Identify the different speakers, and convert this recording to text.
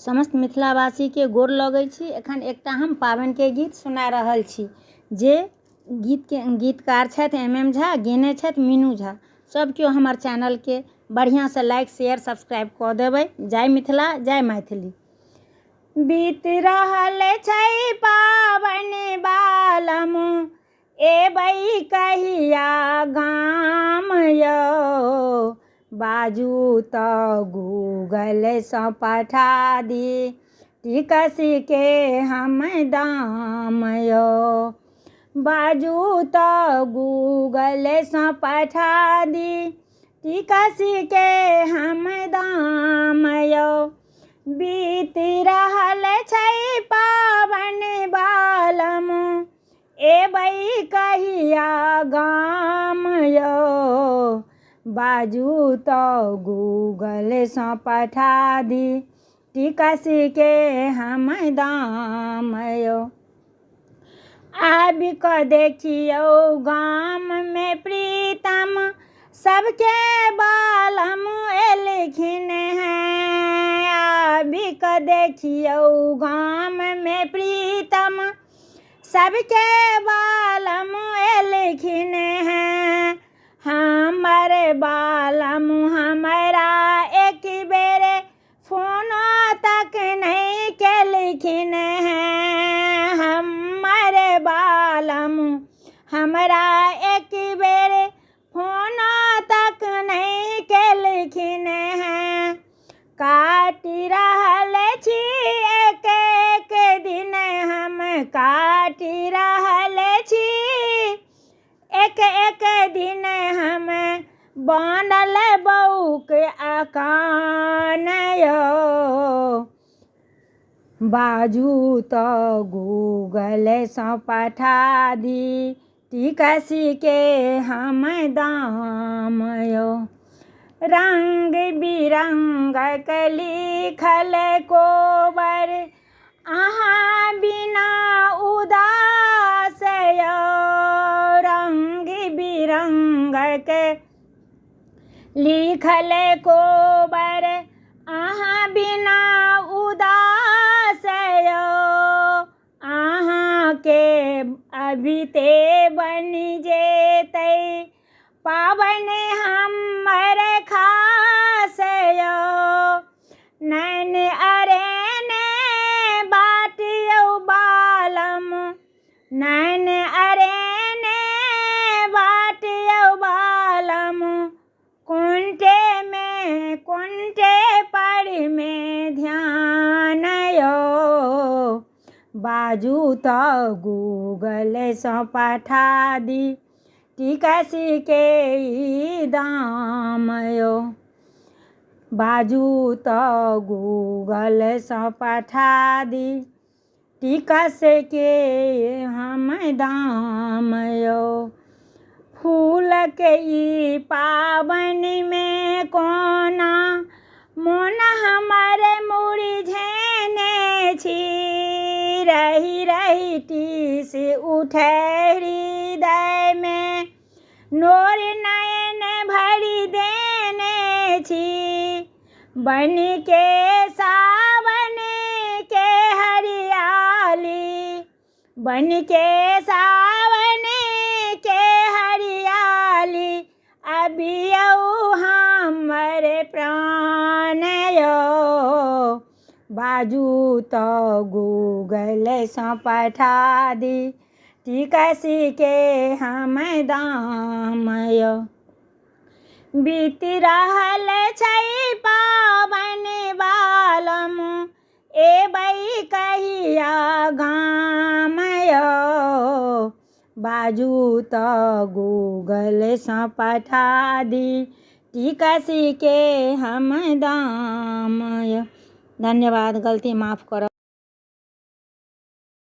Speaker 1: समस्त मिथिलावासी के गोर लगै छी। एखन एकटा हम पाबनि के गीत सुना रहल छी जे गीत के गीतकार छथि MM झा, गेने छथि मीनू झा। सब केओ हमर चैनल के बढ़िया से लाइक शेयर सब्सक्राइब कऽ देबै। जय मिथिला जय मैथिली। बीत रहल छै पाबनि बालम, एबै कहिया गाम यौ, बाजू तऽ गूगल सँ पठा दी टिकसी के हम दाम यौ, बाजू तऽ गूगल सँ पठा दी टिकसी के हम दाम यौ। बीत रहल छै पाबनि बालम, एबै कहिया गाम यौ, बाजू तऽ गूगल सँ पठा दी टिकसी के हम दाम यौ। आबि कऽ देखियौ गाम में प्रीतम, सबके बालम एलखिन हैं। आबि कऽ देखियौ गाम में प्रीतम, सबके बालम एलखिन हैं। हमर बालम हमरा एक बेर फोनो तक नहीं केलखिन हैं। हमर बालम हमरा एक बेर फोनो तक नहीं केलखिन हैं। काटि रहल छी एक एक दिन हम, काटि रहल छी एक एक दिन हम, बनल बौक अकान यौ, बाजू तऽ गूगल सँ पठा दी टिकसी के हम दाम यौ। रंग बिरंगक लिखल कोबर, अहाँ बिना उदास यौ, रंग बिरंगक लिखल कोबर, अहाँ बिना उदास यौ, अहाँ के अबिते बनि जेतै पाबनि हमर खास यौ। नैन अरेने बाट यौ बालम, नैन अरेने बाट यौ बालम, कुंटे में कुंटे पर में ध्यान यौ, बाजू तऽ गूगल सँ पठा दी टिकसी के ई दाम यौ, बाजू तऽ गूगल सँ पठा दी टिकसी के हम दाम यौ। फूल के ई पाबनि में कोना मोन हमर मुरझेने छी, रही रही टीस उठे हृदय में, नोर नयन भरि देने छी, बनि के सावन के हरियाली, बनि के सावन के हरियाली, अबियौ हमर प्राण यौ, बाजू तऽ गूगल सँ पठा दी टिकसी के हम दाम यौ। बीत रहल छै पाबनि बालम, एबै कहिया गाम यौ, बाजू तऽ गूगल सँ पठा दी टिकसी के हम दाम यौ। धन्यवाद। गलती माफ करब।